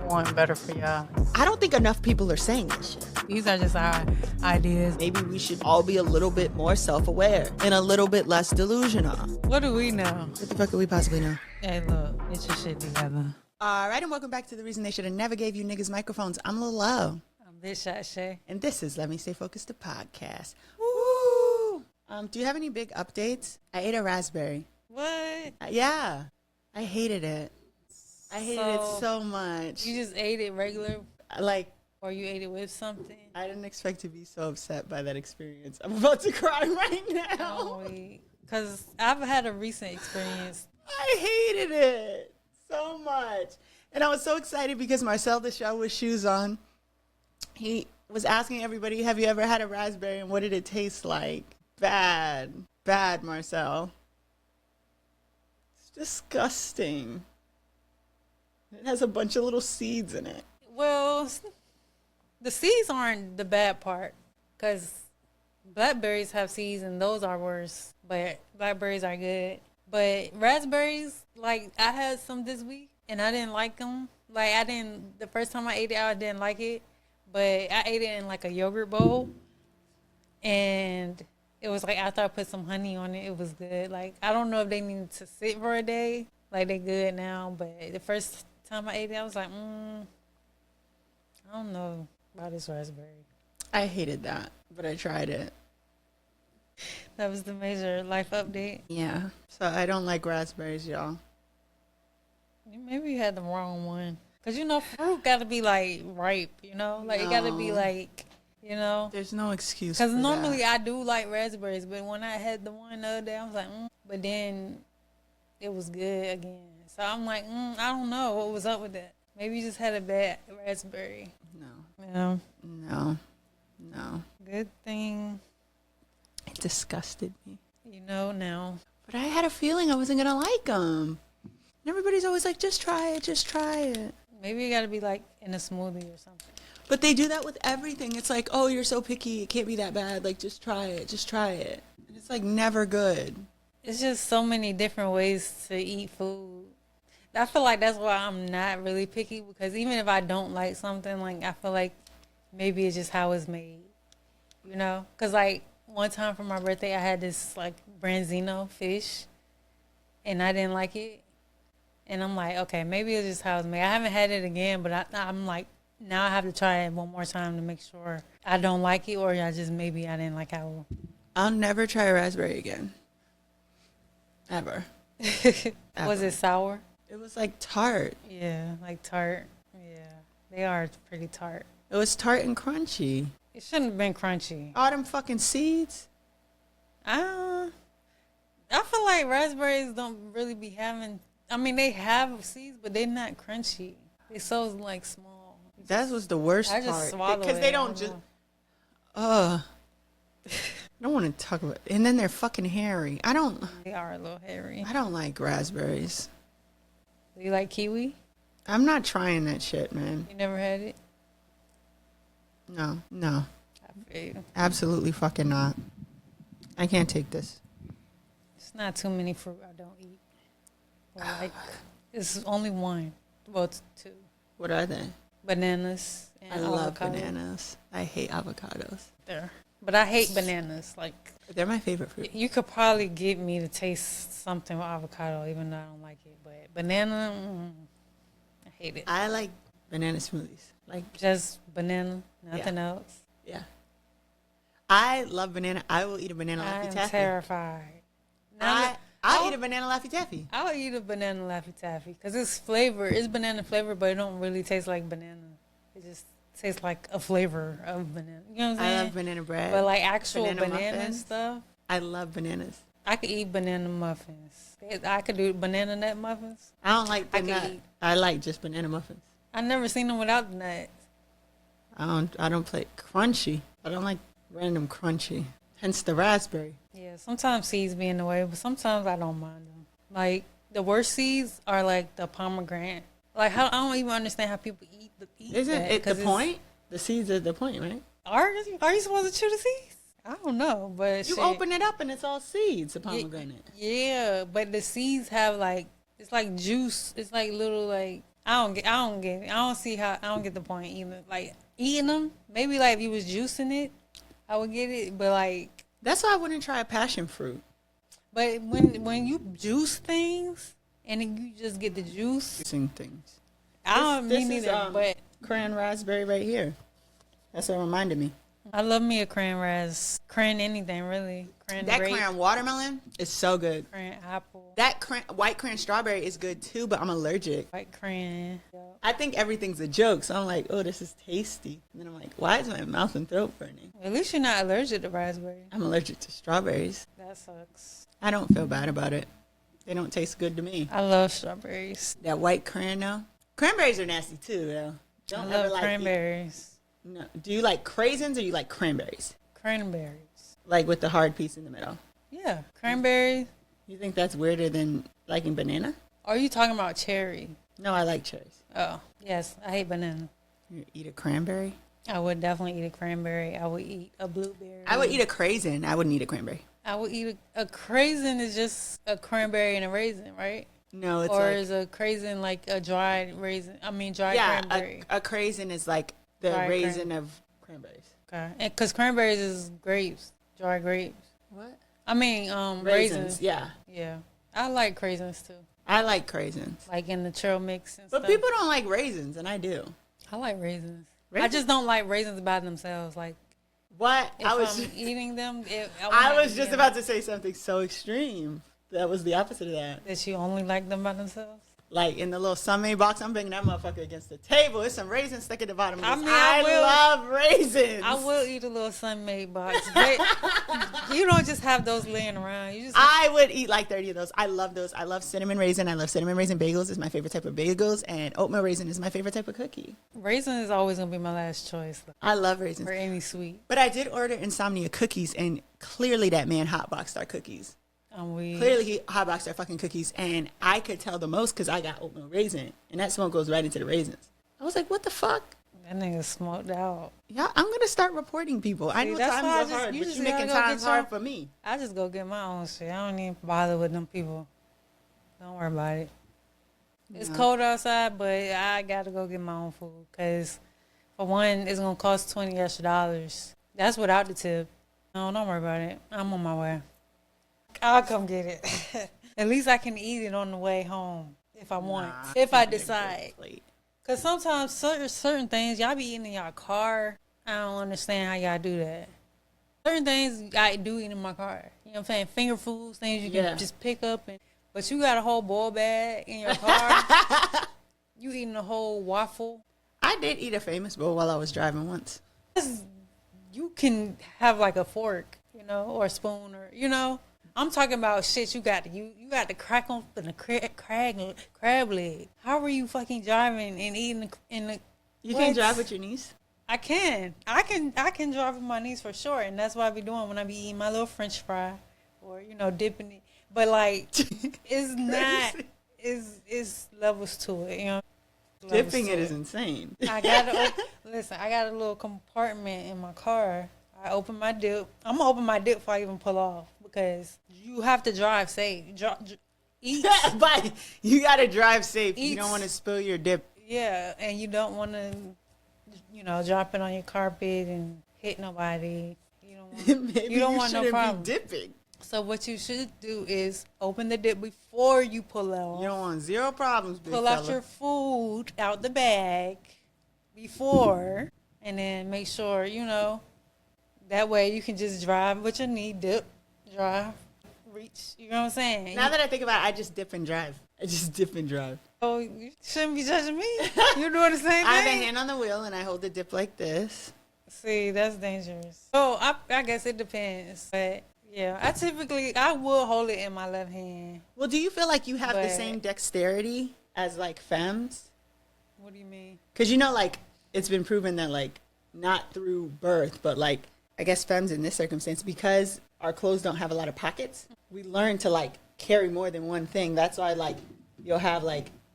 want better for y'all. I don't think enough people are saying this shit. These are just our ideas. Maybe we should all be a little bit more self-aware and a little bit less delusional. What do we know? What the fuck could we possibly know? Hey, look, get your shit together. All right, and welcome back to The Reason They Should Have Never Gave You Niggas Microphones. I'm Lil Low. I'm this Shae. And this is Let Me Stay Focused, the podcast. Woo! Do you have any big updates? I ate a raspberry. What? Yeah. I hated it. I hated it so much. You just ate it regular? Like, or you ate it with something? I didn't expect to be so upset by that experience. I'm about to cry right now. Oh, because I've had a recent experience. I hated it so much. And I was so excited because Marcel the show with shoes on, he was asking everybody, have you ever had a raspberry and what did it taste like? Bad. Bad, Marcel. It's disgusting. It has a bunch of little seeds in it. Well, the seeds aren't the bad part because blackberries have seeds and those are worse, but blackberries are good. But raspberries, like, I had some this week and I didn't like them. Like, the first time I ate it, I didn't like it, but I ate it in like a yogurt bowl and it was like after I put some honey on it, it was good. Like, I don't know if they need to sit for a day, like they good now, but the first time I ate it, I was like, I don't know about this raspberry. I hated that, but I tried it. That was the major life update. Yeah. So I don't like raspberries, y'all. Maybe you had the wrong one. Because, fruit got to be, like, ripe, Like, it got to be, like, There's no excuse because normally I do like raspberries, but when I had the one the other day, I was like, But then it was good again. So I'm like, I don't know what was up with that. Maybe you just had a bad raspberry. No. No. Good thing. It disgusted me. Now. But I had a feeling I wasn't going to like them. And everybody's always like, just try it, just try it. Maybe it got to be like in a smoothie or something. But they do that with everything. It's like, oh, you're so picky. It can't be that bad. Like, just try it. Just try it. And it's like never good. It's just so many different ways to eat food. I feel like that's why I'm not really picky, because even if I don't like something, like, I feel like maybe it's just how it's made, Because, like, one time for my birthday, I had this, like, branzino fish, and I didn't like it. And I'm like, okay, maybe it's just how it's made. I haven't had it again, but I'm like, now I have to try it one more time to make sure I don't like it, or maybe I didn't like how. I'll never try a raspberry again. Ever. Was it sour? It was like tart. Yeah, like tart. Yeah, they are pretty tart. It was tart and crunchy. It shouldn't have been crunchy. All them fucking seeds. I feel like raspberries don't really be having. I mean, they have seeds, but they're not crunchy. They're so like small. That was the worst part. I just swallow it. Because they don't just. I don't want to talk about it. And then they're fucking hairy. They are a little hairy. I don't like raspberries. Do you like kiwi? I'm not trying that shit, man. You never had it? No. I feel you. Absolutely fucking not. I can't take this. It's not too many fruit I don't eat. Or like, it's only one. Well, it's two. What are they? Bananas and I love avocado. bananas. I hate avocados. There. But I hate bananas. Like, they're my favorite fruit. You could probably get me to taste something with avocado, even though I don't like it. But banana, I hate it. I like banana smoothies. Like, just banana, nothing else. Yeah. I love banana. I will eat a banana Laffy Taffy. I'm terrified. I'll eat a banana Laffy Taffy. I'll eat a banana Laffy Taffy because it's banana flavor, but it don't really taste like banana. It just tastes like a flavor of banana. You know what I'm saying? I love banana bread. But like actual banana stuff. I love bananas. I could eat banana muffins. I could do banana nut muffins. I don't like the nut. I like just banana muffins. I've never seen them without the nuts. I don't play crunchy. I don't like random crunchy. Hence the raspberry. Yeah, sometimes seeds be in the way, but sometimes I don't mind them. Like, the worst seeds are like the pomegranate. Like, I don't even understand how people eat Isn't it the point? The seeds are the point, right? Are you supposed to chew the seeds? I don't know, but you open it up and it's all seeds, the pomegranate. Yeah, but the seeds have like, it's like juice. It's like little like, I don't see how, I don't get the point either. Like, eating them, maybe like if you was juicing it, I would get it, but like. That's why I wouldn't try a passion fruit. But when you juice things, and then you just get the juice. Juicing things. I don't mean neither, but. Cran raspberry right here. That's what reminded me. I love me a cran anything really. Cran grape, Cran watermelon is so good. cran apple, That white cran strawberry is good too, but I'm allergic. white cran. Yeah. I think everything's a joke, so I'm like, oh, this is tasty. And then I'm like, why is my mouth and throat burning? At least you're not allergic to raspberry. I'm allergic to strawberries. That sucks. I don't feel bad about it. They don't taste good to me. I love strawberries. That white cran though. Cranberries are nasty too, though. I love cranberries. No. Do you like craisins or you like cranberries? Cranberries. Like with the hard piece in the middle. Yeah, cranberries. You think that's weirder than liking banana? Or are you talking about cherry? No, I like cherries. Oh, yes. I hate banana. You eat a cranberry? I would definitely eat a cranberry. I would eat a blueberry. I would eat a craisin. I wouldn't eat a cranberry. I would eat a craisin is just a cranberry and a raisin, right? No, it's or like, is a craisin like a dried raisin? I mean, dried cranberry. a craisin is like the Dried raisin of cranberries. Okay, because cranberries is grapes, dry grapes. What? I mean, raisins. Yeah. Yeah, I like raisins too. I like craisins. Like in the trail mix and But stuff. people don't like raisins, and I do. I like raisins. I Raisins? just don't like raisins by themselves. Like What? if I'm eating them, I was just about to say something so extreme. That was the opposite of that. that you only like them by themselves. Like in the little sunmade box, I'm bringing that motherfucker against the table. There's some raisins stuck at the bottom. I mean, I love raisins. I will eat a little Sunmade box. But you don't just have those laying around. You just I would eat like 30 of those. I love those. I love cinnamon raisin. I love cinnamon raisin bagels. It's my favorite type of bagels. And oatmeal raisin is my favorite type of cookie. raisin is always gonna be my last choice I love raisins. for any sweet. But I did order Insomnia cookies, and clearly that man hotboxed our cookies. Clearly he hotboxed our fucking cookies, and I could tell the most because I got oatmeal raisin, and that smoke goes right into the raisins. I was like, what the fuck? That nigga smoked out. Yeah, I'm going to start reporting people. I know times are hard, but you're making times hard for me. I just go get my own shit. I don't even bother with them people. Don't worry about it. It's cold outside, but I got to go get my own food because, for one, it's going to cost $20 extra. That's without the tip. No, don't worry about it. I'm on my way. I'll come get it. At least I can eat it on the way home if I want. If I decide. Because sometimes certain things, y'all be eating in y'all car. I don't understand how y'all do that. Certain things I do eat in my car. You know what I'm saying? Finger foods, things you can just pick up. But you got a whole boil bag in your car. You eating a whole waffle. I did eat a Famous bowl while I was driving once. You can have like a fork, or a spoon, or, I'm talking about shit you got to crack open a crab leg. How are you fucking driving and eating in the You can drive with your niece? I can drive with my niece for sure, and that's what I be doing when I be eating my little French fry or dipping it. But like it's not it's levels to it, Dipping it is insane. I got a little compartment in my car. I open my dip. I'm gonna open my dip before I even pull off because you have to drive safe. Eat. But you gotta drive safe. You don't want to spill your dip. Yeah, and you don't want to, drop it on your carpet and hit nobody. You don't want no problem. Be dipping. So what you should do is open the dip before you pull out. You don't want zero problems, big Pull fella. out your food out the bag before, and then make sure that way you can just drive what you need, dip, drive, reach. You know what I'm saying? Now that I think about it, I just dip and drive. Oh, you shouldn't be judging me. You're doing the same thing. I have a hand on the wheel and I hold the dip like this. See, that's dangerous. So I guess it depends. But yeah, I will hold it in my left hand. Well, do you feel like you have the same dexterity as like femmes? What do you mean? Because it's been proven that not through birth, but I guess femmes in this circumstance, because our clothes don't have a lot of pockets, we learn to carry more than one thing. That's why you'll have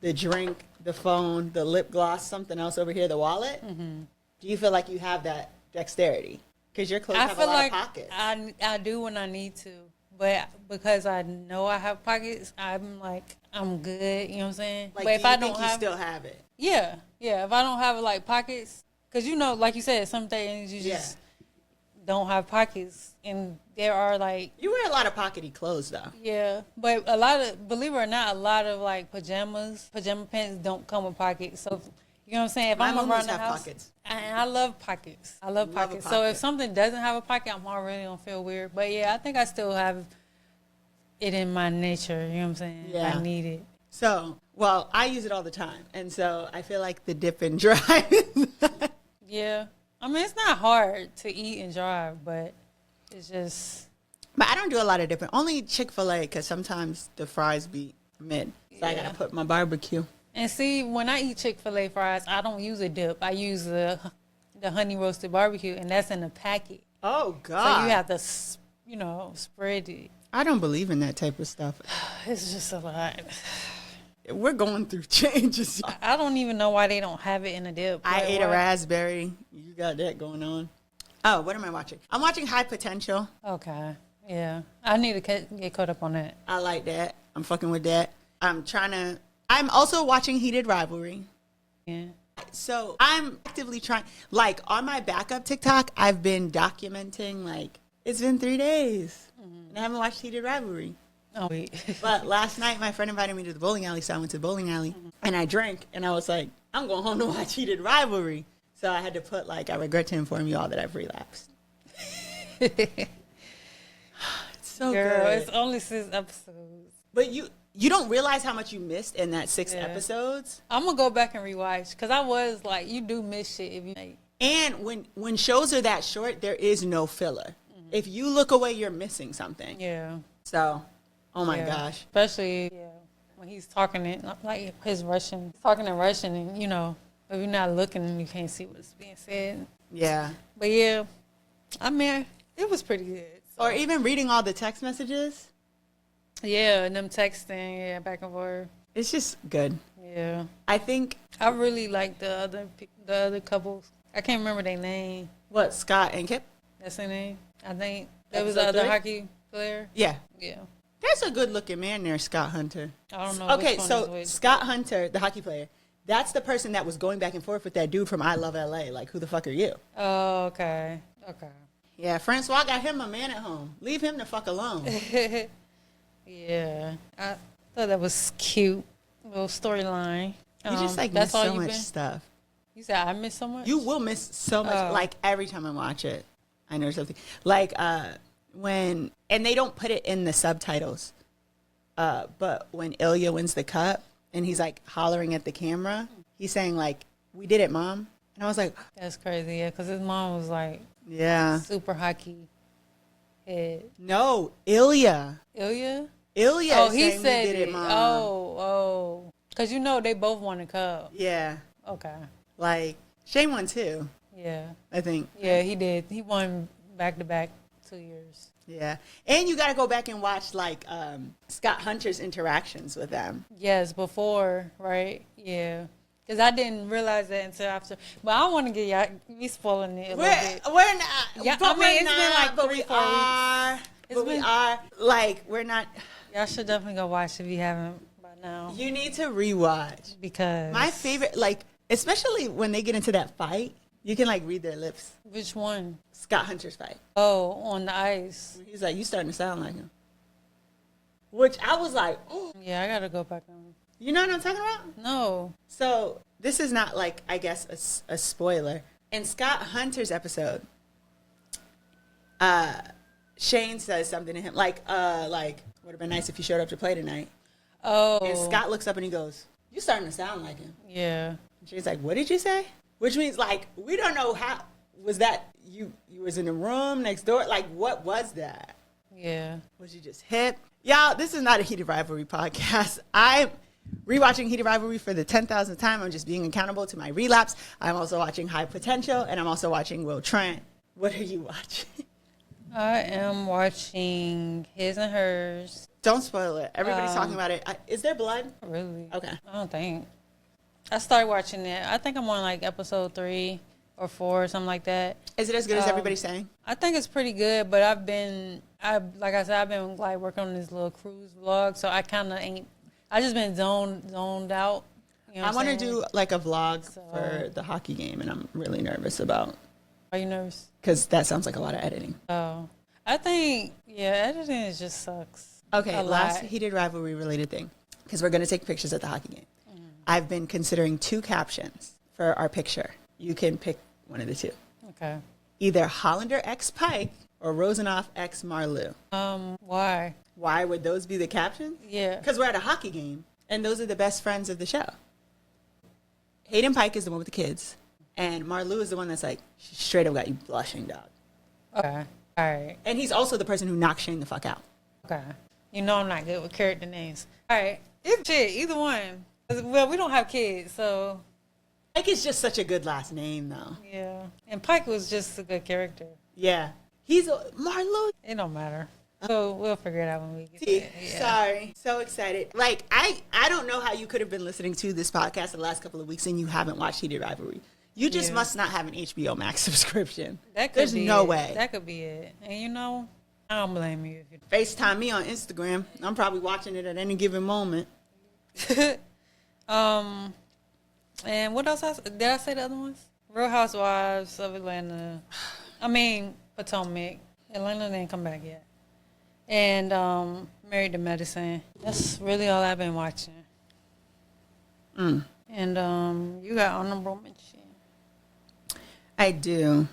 the drink, the phone, the lip gloss, something else over here, the wallet. Mm-hmm. Do you feel like you have that dexterity? Because your clothes have a lot of pockets. I do when I need to, but because I know I have pockets, I'm I'm good. You know what I'm saying? Like, but do if you I think don't you have, still have it? yeah. If I don't have like pockets, because you know, like you said, some things you just don't have pockets, and there are like You wear a lot of pockety clothes though. yeah, but a lot of, believe it or not, a lot of like pajama pants don't come with pockets. So you know what I'm saying? If My I'm muumuus around the have house, pockets. and I love pockets. I love Love a pockets. So if pocket. something doesn't have a pocket, I'm already gonna feel weird. But yeah, I think I still have it in my nature. You know what I'm saying? Yeah. I need it. So, well, I use it all the time, and so I feel like the dip and drive. Yeah, I mean it's not hard to eat and drive, but it's just But I don't do a lot of dipping. Only Chick-fil-A, because sometimes the fries be mid. So I Yeah. gotta put my barbecue. and see when I eat Chick-fil-A fries, I don't use a dip. I use the honey roasted barbecue, and that's in a packet. Oh God! So you have to, spread it. I don't believe in that type of stuff. It's just a lot. We're going through changes. I don't even know why they don't have it in a dip. I Like, ate a why? raspberry. You got that going on. Oh, what am I watching? I'm watching High Potential. Okay, yeah, I need to get caught up on that. I like that. I'm fucking with that. I'm also watching Heated Rivalry. Yeah, So I'm actively trying, like on my backup TikTok, I've been documenting, like, it's been 3 days and I haven't watched Heated Rivalry. oh wait, But last night, my friend invited me to the bowling alley, so I went to the bowling alley and I drank and I was like, I'm going home to watch Heated Rivalry. So I had to put, like, I regret to inform you all that I've relapsed. It's so girl, good. it's only 6 episodes. But you don't realize how much you missed in that 6 Yeah. episodes. I'm gonna go back and rewatch because I was like, you do miss shit if you like. And when shows are that short, there is no filler. If you look away, you're missing something. Yeah. So, oh my Yeah. gosh. Especially when he's talking it like his Russian, talking in Russian, and if you're not looking, you can't see what's being said. Yeah. But yeah, I mean, it was pretty good. So. Or even reading all the text messages. Yeah, and them texting, back and forth. It's just good. Yeah, I think, I really like the other couples. I can't remember their name. what, Scott and Kip? That's their name. I think that was the Episode other 3? hockey player. Yeah. Yeah, There's a good looking man there, Scott Hunter. I don't know. Okay, which one so is which. Scott Hunter, the hockey player, that's the person that was going back and forth with that dude from I Love LA. Like, who the fuck are you? Oh, okay. Yeah, Francois got him a man at home. Leave him the fuck alone. Yeah, I thought that was cute. Little storyline. You just like miss so much stuff. You said I miss so much. You will miss so much. Oh. Like every time I watch it, I know something. Like and they don't put it in the subtitles. But when Ilya wins the cup and he's like hollering at the camera, he's saying like, "We did it, Mom." And I was like, That's crazy. Yeah, because his mom was like "Yeah, super hockey head. no, Ilya." Ilya. Ilya. Oh, is he saying, said "We did it, it. Mom." Oh. Because they both won a cup. Yeah. Okay. Like Shae won too. Yeah. I think. Yeah, he did. He won back to back 2 years. Yeah, and you got to go back and watch like Scott Hunter's interactions with them. Yes, before, right? Yeah. Because I didn't realize that until after. But I want to get y'all, we spoiling it a little bit. We're not. Yeah, but I mean, we're it's been not, like but 3, we 4 are. weeks. It's But we been- are. Like, we're not. Y'all should definitely go watch if you haven't by now. You need to rewatch. Because. My favorite, like, especially when they get into that fight, you can, like, read their lips. Which one? Scott Hunter's fight. Oh, on the ice. He's like, you starting to sound like him. Which I was like, oh. Yeah, I got to go back on. You know what I'm talking about? No. So, this is not, like, I guess, a spoiler. In Scott Hunter's episode, Shane says something to him, like, would have been nice if you showed up to play tonight. Oh. And Scott looks up and he goes, you starting to sound like him. Yeah. And she's like, what did you say? Which means, like, we don't know how, was that, you was in the room next door? Like, what was that? Yeah. Was you just hip? Y'all, this is not a Heated Rivalry podcast. I'm rewatching Heated Rivalry for the 10,000th time. I'm just being accountable to my relapse. I'm also watching High Potential, and I'm also watching Will Trent. What are you watching? I am watching His and Hers. Don't spoil it. Everybody's talking about it. Is there blood? Really? Okay. I don't think. I started watching it. I think I'm on like episode 3 or 4 or something like that. Is it as good as everybody's saying? I think it's pretty good, but like I said, I've been like working on this little cruise vlog, so I kind of ain't I just been zoned out. You know I want to saying? do like a vlog So- for the hockey game, and I'm really nervous about, Are you nervous? because that sounds like a lot of editing. Oh, I think editing just sucks. Okay, a last lot. heated rivalry related thing, because we're going to take pictures at the hockey game. I've been considering 2 captions for our picture. You can pick one of the 2. Okay. Either Hollander X Pike or Rosenoff X Marleau. Why? Why would those be the captions? Yeah. Because we're at a hockey game, and those are the best friends of the show. Hayden Pike is the one with the kids, and Marleau is the one that's like, she straight up got you blushing, dog. Okay. All right. And he's also the person who knocked Shane the fuck out. Okay. You know I'm not good with character names. All right. Either one. Well, we don't have kids, so Pike is just such a good last name, though. yeah. And Pike was just a good character. Yeah. He's Marleau. It don't matter. So we'll figure it out when we get See, there. Yeah. sorry. So excited. Like, I don't know how you could have been listening to this podcast the last couple of weeks and you haven't watched Heated Rivalry. You just must not have an HBO Max subscription. That could There's be no it. way. That could be it. And you know, I don't blame you if you FaceTime me on Instagram. I'm probably watching it at any given moment. And what else? Did I say the other ones? Real Housewives of Atlanta. I mean Potomac. Atlanta didn't come back yet. And Married to Medicine. That's really all I've been watching. And you got honorable mention. I do.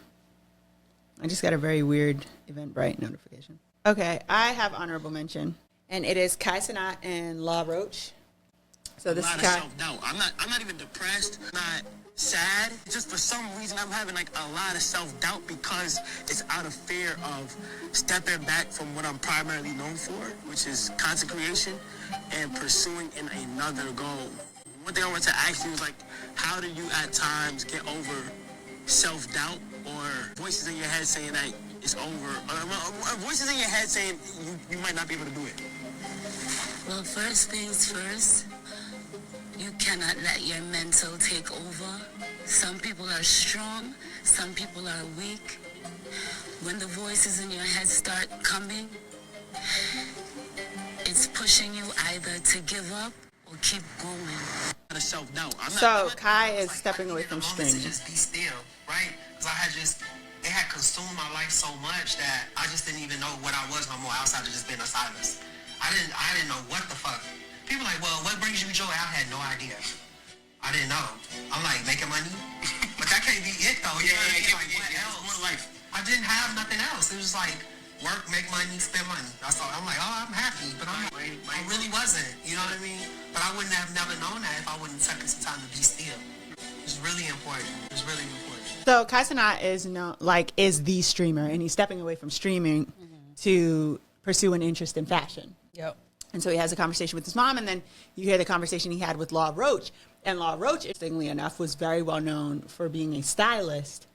I just got a very weird Eventbrite notification. Okay, I have honorable mention, and it is Kai Cenat and La Roche. So this is a lot Kai. of self-doubt. I'm not even depressed, not sad. Just for some reason I'm having like a lot of self-doubt because it's out of fear of stepping back from what I'm primarily known for, which is content creation, and pursuing in another goal. One thing I want to ask you is like, how do you at times get over self-doubt or voices in your head saying that it's over, or voices in your head saying you might not be able to do it? Well, first things first, you cannot let your mental take over. Some people are strong, some people are weak. When the voices in your head start coming, it's pushing you either to give up or keep going. Self-doubt. So Kai is stepping away from streaming. Just be still, right? Because it had consumed my life so much that I just didn't even know what I was no more outside of just being a stylist. I didn't know what the fuck. People like, well, what brings you joy? I had no idea. I didn't know. I'm like, making money? But that can't be it though. You know what I mean? Like, what else? More life. I didn't have nothing else. It was like, work, make money, spend money. That's all. I'm like, oh, I'm happy. But I really wasn't. You know what I mean? But I wouldn't have never known that if I wouldn't have taken some time to be still. It's really important. It's really important. So Kai Cenat is the streamer, and he's stepping away from streaming to pursue an interest in fashion. Yep. And so he has a conversation with his mom, and then you hear the conversation he had with La Roche. And La Roche, interestingly enough, was very well known for being a stylist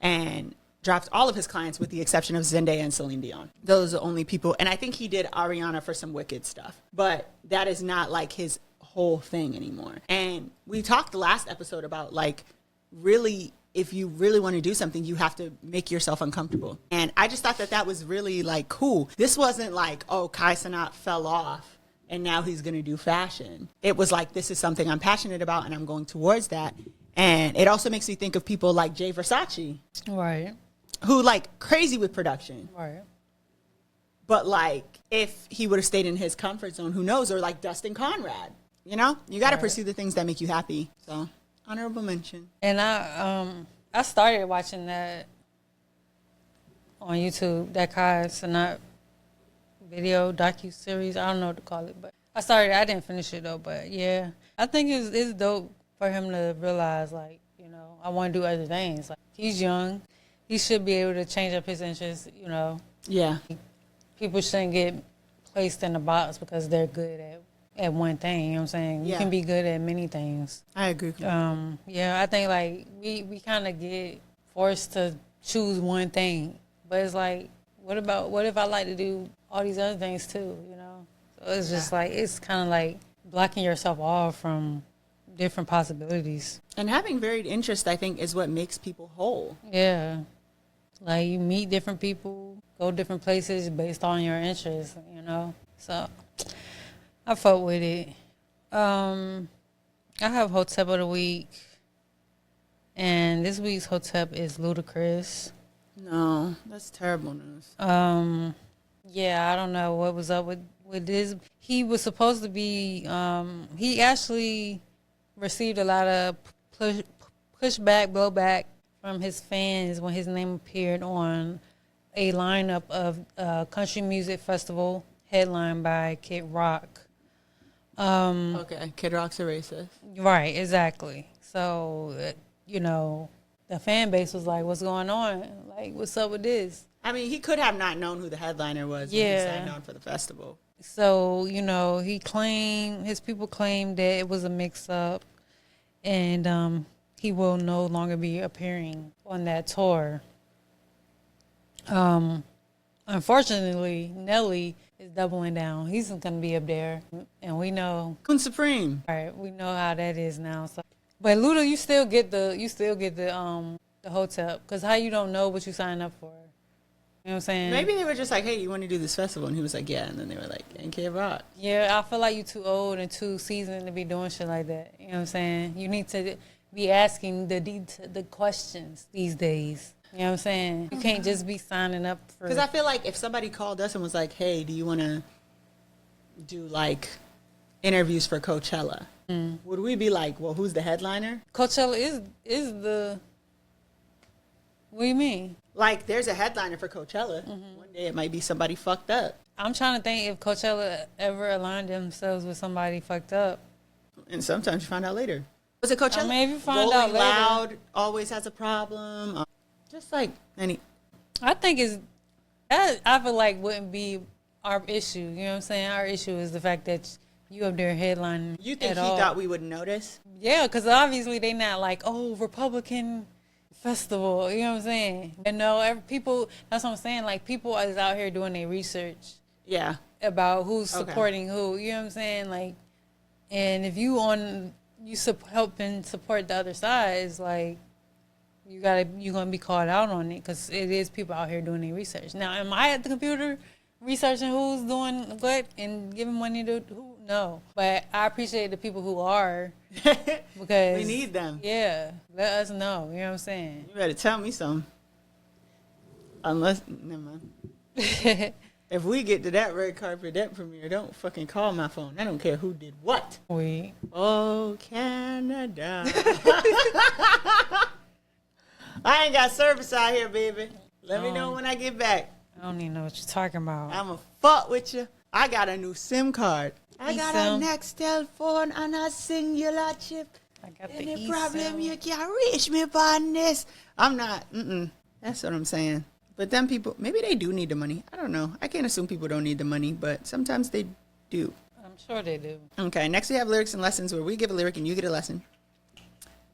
and dropped all of his clients with the exception of Zendaya and Celine Dion. Those are the only people. And I think he did Ariana for some Wicked stuff. But that is not like his whole thing anymore. And we talked the last episode about like really, if you really want to do something, you have to make yourself uncomfortable. And I just thought that was really like cool. This wasn't like, oh, Kai Cenat fell off and now he's going to do fashion. It was like, this is something I'm passionate about and I'm going towards that. And it also makes me think of people like Jay Versace, Right. who like crazy with production. Right. But like, if he would have stayed in his comfort zone, who knows? Or like Dustin Conrad, you know, you got to pursue the things that make you happy. So honorable mention. And I started watching that on YouTube, that Kai Cenat video docu-series. I don't know what to call it, but I didn't finish it though, but yeah. I think it's dope for him to realize, like, you know, I want to do other things. Like, he's young. He should be able to change up his interests, you know. Yeah. People shouldn't get placed in a box because they're good at one thing, you know what I'm saying? Yeah. You can be good at many things. I agree. Yeah, I think like we kind of get forced to choose one thing, but it's like, what if I like to do all these other things too, you know? So it's just like, it's kind of like blocking yourself off from different possibilities. And having varied interests, I think, is what makes people whole. Yeah, like you meet different people, go different places based on your interests, you know? So I fuck with it. I have Hotep of the Week. And this week's Hotep is Ludacris. No, that's terrible news. Yeah, I don't know what was up with this. He was supposed to be, he actually received a lot of pushback, blowback from his fans when his name appeared on a lineup of country music festival headlined by Kid Rock. Okay, Kid Rock's a racist. Right, exactly. So, the fan base was like, what's going on? Like, what's up with this? I mean, he could have not known who the headliner was when he signed on for the festival. So, his people claimed that it was a mix-up, and he will no longer be appearing on that tour. Unfortunately, Nelly is doubling down. He's going to be up there, and we know. Kun Supreme. Right, we know how that is now. So, but Luda, you still get the Hotep, because how you don't know what you signed up for? You know what I'm saying? Maybe they were just like, hey, you want to do this festival? And he was like, yeah. And then they were like, and Kid Rock. Yeah, I feel like you too old and too seasoned to be doing shit like that. You know what I'm saying? You need to be asking the questions these days. You know what I'm saying? You can't just be signing up for... Because I feel like if somebody called us and was like, hey, do you want to do, like, interviews for Coachella? Would we be like, well, who's the headliner? Coachella is the... What do you mean? Like, there's a headliner for Coachella. One day it might be somebody fucked up. I'm trying to think if Coachella ever aligned themselves with somebody fucked up. And sometimes you find out later. Was it Coachella? Maybe find Rolling out later. Loud always has a problem. Just like any... I think that I feel like wouldn't be our issue. You know what I'm saying? Our issue is the fact that you up there headlining. You think at he all. thought we would notice? Yeah, because obviously they not like, oh, Republican festival. You know what I'm saying? And no, people. That's what I'm saying. Like, people is out here doing their research. Yeah. About who's supporting who. You know what I'm saying? Like, and if you helping support the other sides, like, you're gonna be called out on it, because it is people out here doing their research. Now, am I at the computer researching who's doing what and giving money to who? No, but I appreciate the people who are, because we need them. Yeah, let us know. You know what I'm saying? You better tell me something. Unless, never mind. If we get to that red carpet, that premiere, don't fucking call my phone. I don't care who did what. Oh, Canada. I ain't got service out here, baby. Let me know when I get back. I don't even know what you're talking about. I'ma fuck with you. I got a new SIM card. I got eSIM. a Nextel phone and a singular chip. I got the Any eSIM. problem you can reach me on this. I'm not. That's what I'm saying. But them people, maybe they do need the money. I don't know. I can't assume people don't need the money, but sometimes they do. I'm sure they do. Okay, next we have lyrics and lessons, where we give a lyric and you get a lesson.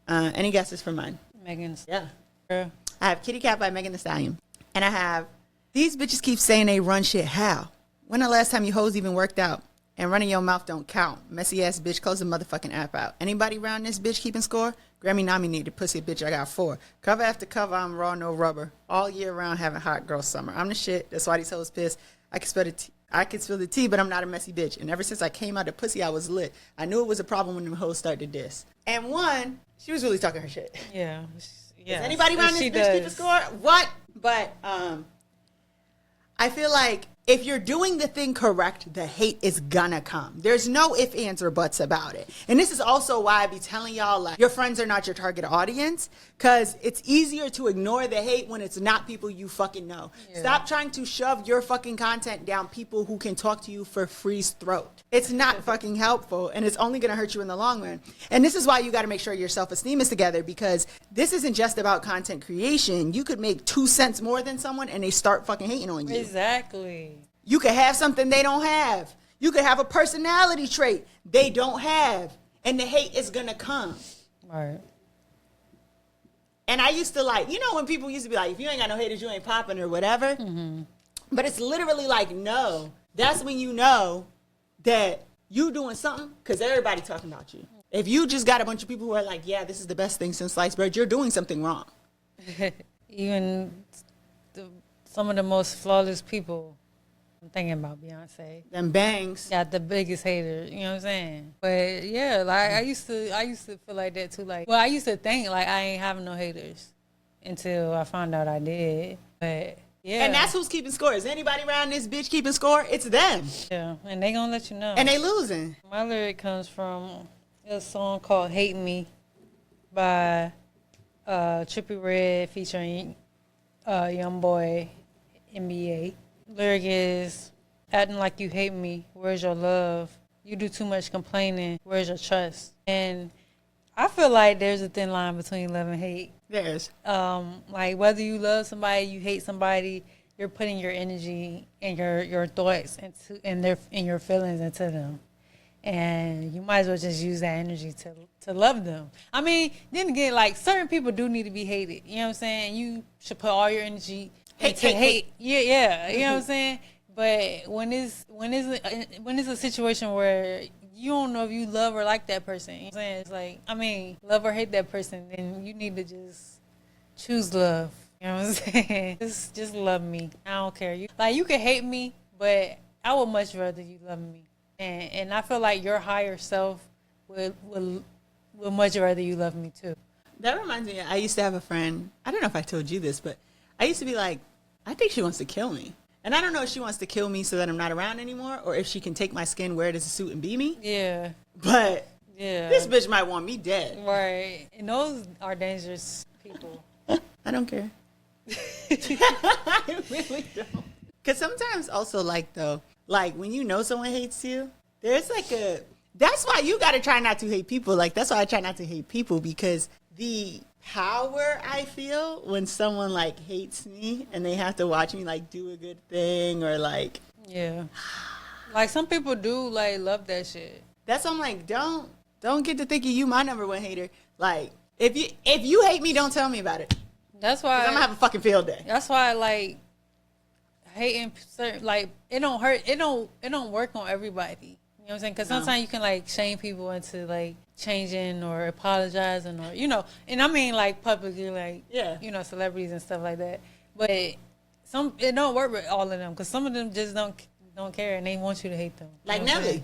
Any guesses for mine? Megan. Yeah. Girl. I have Kitty Cat by Megan Thee Stallion. And I have, these bitches keep saying they run shit. How? When the last time you hoes even worked out? And running your mouth don't count. Messy ass bitch, close the motherfucking app out. Anybody around this bitch keeping score? Grammy nominated pussy bitch, I got 4. Cover after cover, I'm raw, no rubber. All year round, having hot girl summer. I'm the shit. That's why these hoes pissed. I can spill the tea, but I'm not a messy bitch. And ever since I came out of pussy, I was lit. I knew it was a problem when the hoes started this. And one, she was really talking her shit. Yeah. Does anybody around this bitch keep a score? What? But I feel like if you're doing the thing correct, the hate is gonna come. There's no ifs, ands, or buts about it. And this is also why I be telling y'all, like, your friends are not your target audience, because it's easier to ignore the hate when it's not people you fucking know. Yeah. Stop trying to shove your fucking content down people who can talk to you for free's throat. It's not fucking helpful, and it's only gonna hurt you in the long run. And this is why you gotta make sure your self-esteem is together, because this isn't just about content creation. You could make 2 cents more than someone and they start fucking hating on you. Exactly. You could have something they don't have. You could have a personality trait they don't have. And the hate is going to come. Right. And I used to like, you know when people used to be like, if you ain't got no haters, you ain't popping or whatever. Mm-hmm. But it's literally like, no. That's when you know that you doing something, because everybody talking about you. If you just got a bunch of people who are like, yeah, this is the best thing since sliced bread, you're doing something wrong. Even some of the most flawless people I'm thinking about Beyonce. Them bangs. Got the biggest hater, you know what I'm saying? But yeah, like I used to feel like that too. Like, well, I used to think like I ain't having no haters until I found out I did. But yeah, And that's who's keeping score. Is anybody around this bitch keeping score? It's them. yeah, and they gonna let you know. And they losing. My lyric comes from a song called "Hate Me" by Trippie Redd featuring Young Boy NBA. Lyric is, acting like you hate me, where's your love? You do too much complaining, where's your trust? And I feel like there's a thin line between love and hate. There's. Like whether you love somebody, you hate somebody, you're putting your energy and your thoughts and your feelings into them. And you might as well just use that energy to love them. I mean, then again, like certain people do need to be hated. You know what I'm saying? You should put all your energy into hate. Yeah. You know what I'm saying? But when it's a situation where you don't know if you love or like that person, you know what I'm saying? It's like, I mean, love or hate that person, then you need to just choose love. You know what I'm saying? Just love me. I don't care. You can hate me, but I would much rather you love me. And I feel like your higher self would much rather you love me too. That reminds me, I used to have a friend. I don't know if I told you this, but I used to be like, I think she wants to kill me. And I don't know if she wants to kill me so that I'm not around anymore, or if she can take my skin, wear it as a suit, and be me. Yeah. But yeah, this bitch might want me dead. Right. And those are dangerous people. I don't care. I really don't. Because sometimes also, like, though, like, when you know someone hates you, there's like that's why you got to try not to hate people. Like, that's why I try not to hate people, because the power I feel when someone, like, hates me and they have to watch me, like, do a good thing or, like. Yeah. Like, some people do, like, love that shit. That's why I'm like, don't get to thinking you my number one hater. Like, if you hate me, don't tell me about it. That's why. 'Cause I'm going to have a fucking field day. That's why, like, hating certain, like, it don't hurt. It don't work on everybody. You know what I'm saying? Because sometimes you can, like, shame people into, like, changing or apologizing or, you know. And I mean, like, publicly, like, Yeah. you know, celebrities and stuff like that. But it don't work with all of them, because some of them just don't care and they want you to hate them. You Like know what I'm Nelly. saying?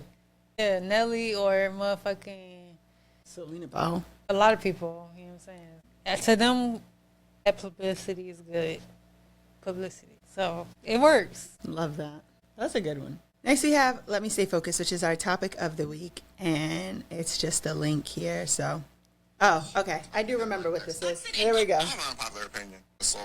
Yeah, Nelly or motherfucking Selena Powell. a lot of people. You know what I'm saying? To them, that publicity is good publicity. So it works. Love that. That's a good one. Next we have Let Me Stay Focused, which is our topic of the week. And it's just a link here. So, oh, okay. I do remember what this is. Here we go. I have an unpopular opinion. So,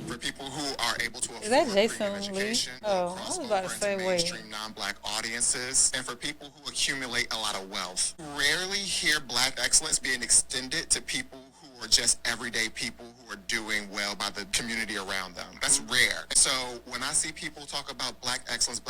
for people who are able to afford Is that premium Jason Lee? education, Oh, cross I was about to over say, into wait. mainstream non-black audiences, and for people who accumulate a lot of wealth, rarely hear black excellence being extended to people who are just everyday people who are doing well by the community around them. That's rare. So when I see people talk about black excellence,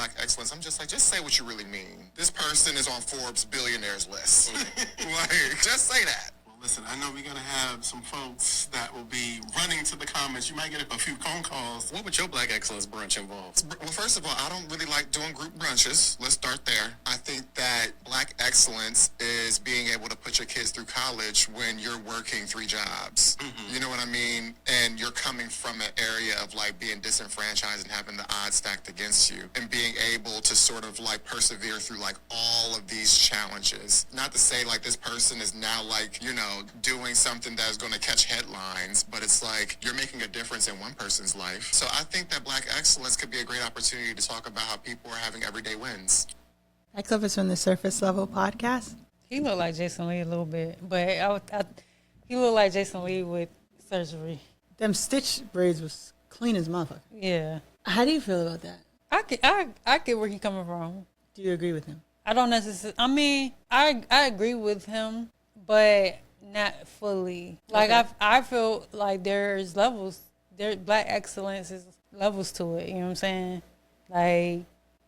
I'm just like, just say what you really mean. This person is on Forbes billionaires list. Like, just say that. Listen, I know we're going to have some folks that will be running to the comments. You might get a few phone calls. What would your Black Excellence brunch involve? Well, first of all, I don't really like doing group brunches. Let's start there. I think that Black Excellence is being able to put your kids through college when you're working 3 jobs. You know what I mean? And you're coming from an area of, like, being disenfranchised and having the odds stacked against you, and being able to sort of, like, persevere through, like, all of these challenges. Not to say, like, this person is now, like, you know, doing something that is going to catch headlines, but it's like you're making a difference in one person's life. So I think that Black Excellence could be a great opportunity to talk about how people are having everyday wins. That clip is from the Surface Level podcast. He looked like Jason Lee a little bit, but he looked like Jason Lee with surgery. Them stitch braids was clean as motherfucker. Yeah. How do you feel about that? I get where he's coming from. Do you agree with him? I don't necessarily. I mean, I agree with him, but not fully. Like, Okay. I feel like there's levels. There, Black excellence is levels to it. You know what I'm saying? Like,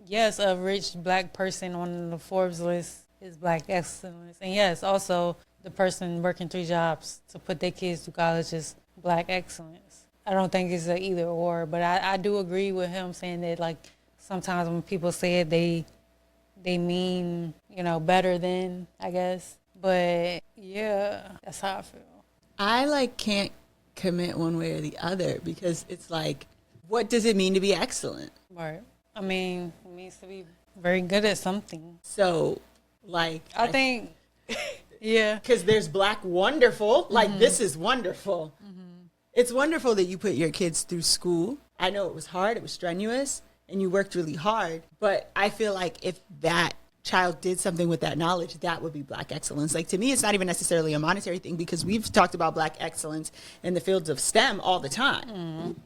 yes, a rich Black person on the Forbes list is Black excellence, and yes, also the person working 3 jobs to put their kids through college is Black excellence. I don't think it's a either or, but I do agree with him saying that, like, sometimes when people say it, they mean, you know, better than, I guess. But yeah, that's how I feel. I, like, can't commit one way or the other, because it's like, what does it mean to be excellent? Right. I mean, it means to be very good at something. So, like, I think, yeah. because there's Black wonderful. Like, this is wonderful. It's wonderful that you put your kids through school. I know it was hard, it was strenuous, and you worked really hard. But I feel like if that child did something with that knowledge, that would be Black excellence. Like, to me, it's not even necessarily a monetary thing, because we've talked about Black excellence in the fields of STEM all the time.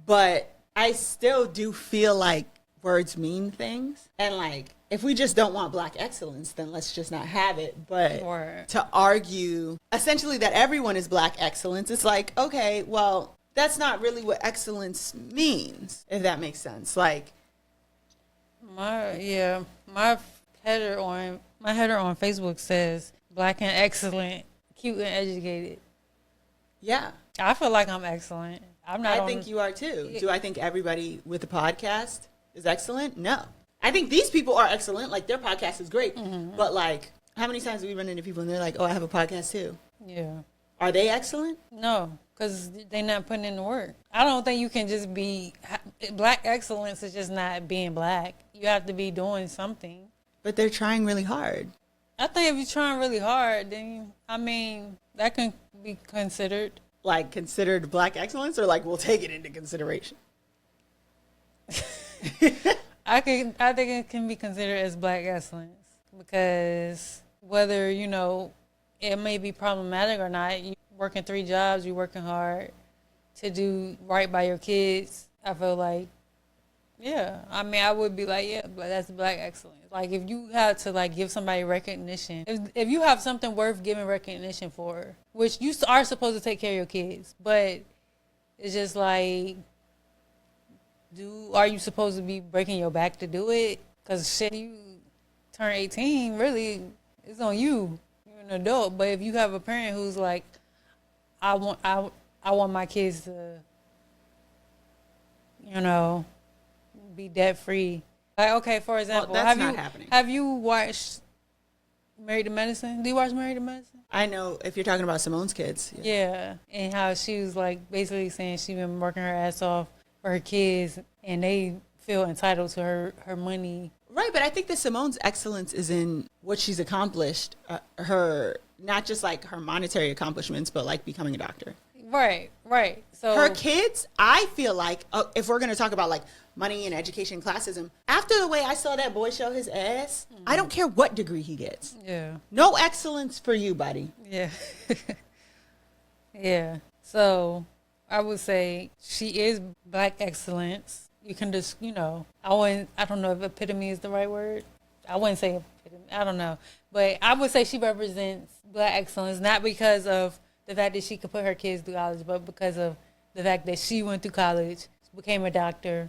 But I still do feel like words mean things. And like, if we just don't want Black excellence, then let's just not have it. But to argue essentially that everyone is Black excellence, it's like, okay, well, that's not really what excellence means, if that makes sense. Like, my header on Facebook says Black and excellent, cute and educated. yeah. I feel like I'm excellent. I think you are too. Do I think everybody with a podcast is excellent? No. I think these people are excellent. Like, their podcast is great. But like, how many times do we run into people and they're like, oh, I have a podcast too? Yeah. Are they excellent? No, because they're not putting in the work. I don't think you can just be Black excellence is just not being Black. You have to be doing something. But they're trying really hard. I think if you're trying really hard, then I mean that can be considered. Like, considered Black excellence, or like, we'll take it into consideration? I think it can be considered as Black excellence, because whether, you know, it may be problematic or not, you working 3 jobs, you're working hard to do right by your kids. I feel like, yeah, I mean, I would be like, yeah, but that's Black excellence. Like, if you had to like give somebody recognition, if you have something worth giving recognition for, which you are supposed to take care of your kids, but it's just like, are you supposed to be breaking your back to do it? Because shit, you turn 18, really, it's on you. You're an adult. But if you have a parent who's like, I want my kids to, you know, be debt free. Like, okay, for example, well, that's not happening. Have you watched Married to Medicine? Do you watch Married to Medicine? I know, if you're talking about Simone's kids. Yeah, and how she was like basically saying she's been working her ass off for her kids, and they feel entitled to her money. Right, but I think that Simone's excellence is in what she's accomplished. Her, not just like her monetary accomplishments, but like becoming a doctor. Right. So her kids, I feel like, if we're going to talk about like money and education classism, after the way I saw that boy show his ass, I don't care what degree he gets. Yeah. No excellence for you, buddy. Yeah. Yeah. So I would say she is Black excellence. You can just, you know, I don't know if epitome is the right word. I wouldn't say epitome. I don't know. But I would say she represents Black excellence, not because of the fact that she could put her kids through college, but because of the fact that she went through college, became a doctor.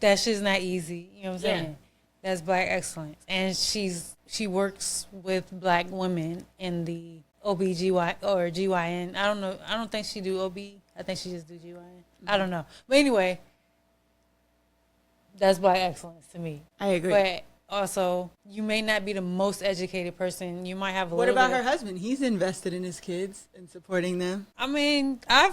That shit's not easy. You know what I'm saying? Yeah. That's Black excellence. And she works with Black women in the OBGY or GYN. I don't know. I don't think she do OB. I think she just do GYN. Mm-hmm. I don't know. But anyway, that's Black excellence to me. I agree. But also, you may not be the most educated person. You might have a What little about bit her husband? He's invested in his kids and supporting them. I mean, I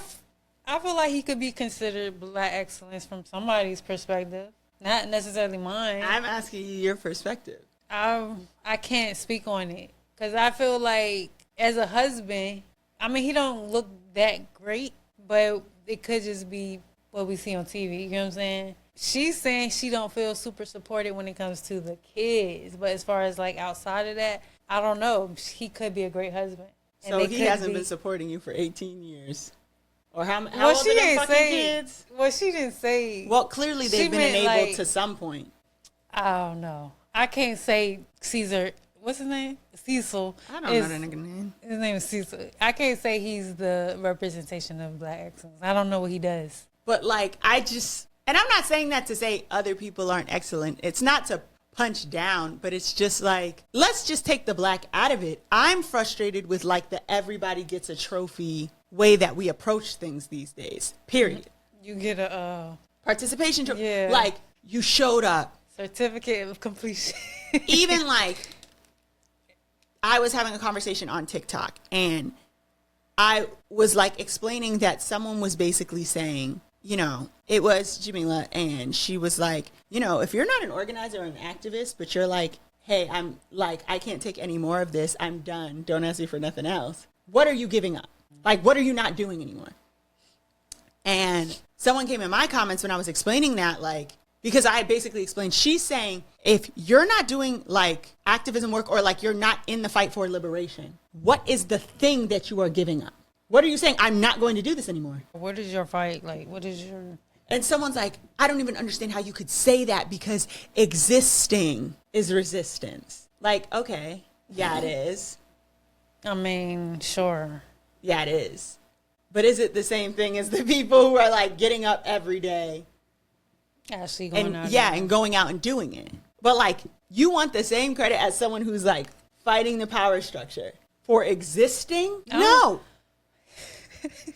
feel like he could be considered Black excellence from somebody's perspective, not necessarily mine. I'm asking you your perspective. I can't speak on it because I feel like as a husband, I mean, he don't look that great, but it could just be what we see on TV. You know what I'm saying? She's saying she don't feel super supported when it comes to the kids, but as far as like outside of that, I don't know. He could be a great husband. So he hasn't been supporting you for 18 years. Or how old are their fucking kids? Well, she didn't say. Well, clearly they've been enabled to some point. I don't know. I can't say Caesar. What's his name? Cecil. I don't know that nigga name. His name is Cecil. I can't say he's the representation of Black excellence. I don't know what he does. But like, and I'm not saying that to say other people aren't excellent. It's not to punch down, but it's just like, let's just take the Black out of it. I'm frustrated with like the everybody gets a trophy way that we approach things these days, period. You get a participation trophy. Yeah. Like, you showed up. Certificate of completion. Even like, I was having a conversation on TikTok and I was like explaining that someone was basically saying, it was Jamila, and she was like, if you're not an organizer or an activist, but you're like, hey, I'm like, I can't take any more of this. I'm done. Don't ask me for nothing else. What are you giving up? Like, what are you not doing anymore? And someone came in my comments when I was explaining that, like, because I had basically explained, she's saying, if you're not doing like activism work or like you're not in the fight for liberation, what is the thing that you are giving up? What are you saying? I'm not going to do this anymore. What is your fight? Like, what is your... And someone's like, I don't even understand how you could say that because existing is resistance. Like, okay, yeah, it is. I mean, sure. Yeah, it is. But is it the same thing as the people who are like getting up every day? Actually going out. Yeah, and going out and doing it. But like, you want the same credit as someone who's like fighting the power structure for existing? No.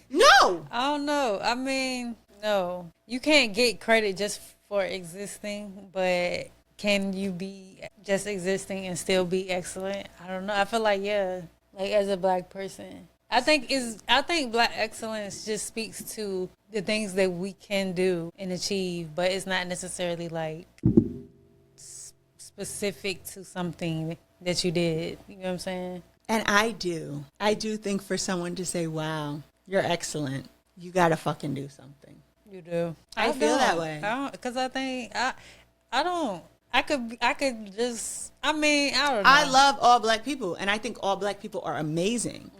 No. I don't know. I mean, no. You can't get credit just for existing, but can you be just existing and still be excellent? I don't know. I feel like, yeah, like as a Black person. I think Black excellence just speaks to the things that we can do and achieve, but it's not necessarily like specific to something that you did. You know what I'm saying? And I do think for someone to say, wow, you're excellent, you gotta fucking do something. You do. I feel that way. Because I think I don't. I could just. I mean, I don't know. I love all Black people, and I think all Black people are amazing,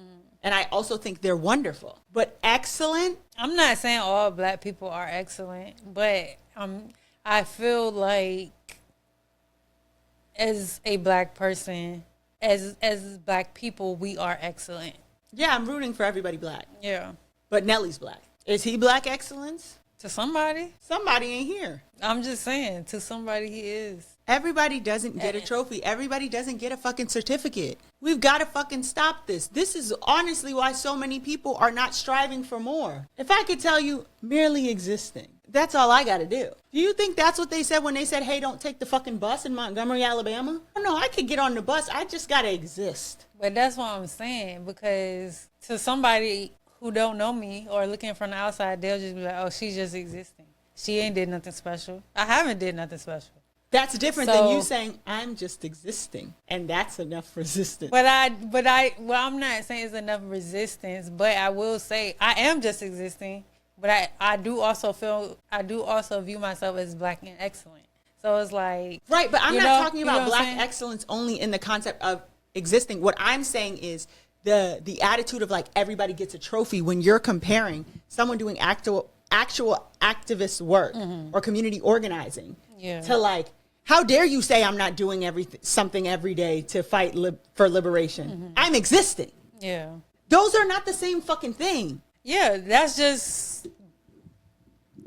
and I also think they're wonderful. But excellent. I'm not saying all Black people are excellent, but I feel like as a Black person, as Black people, we are excellent. Yeah, I'm rooting for everybody Black. Yeah. But Nelly's Black. Is he Black excellence? To somebody. Somebody ain't here. I'm just saying, to somebody he is. Everybody doesn't get a trophy. Everybody doesn't get a fucking certificate. We've got to fucking stop this. This is honestly why so many people are not striving for more. If I could tell you, merely existing. That's all I got to do. Do you think that's what they said when they said, hey, don't take the fucking bus in Montgomery, Alabama? No, I could get on the bus. I just got to exist. But that's what I'm saying, because to somebody who don't know me or looking from the outside, they'll just be like, oh, she's just existing. She ain't did nothing special. I haven't did nothing special. That's different than you saying, I'm just existing. And that's enough resistance. Well, I'm not saying it's enough resistance, but I will say I am just existing. But I do also view myself as Black and excellent. So it's like. Right, but I'm not talking about Black excellence only in the concept of existing. What I'm saying is the attitude of like everybody gets a trophy when you're comparing someone doing actual activist work or community organizing to like, how dare you say I'm not doing something every day to fight for liberation? I'm existing. Yeah. Those are not the same fucking thing. Yeah, that's just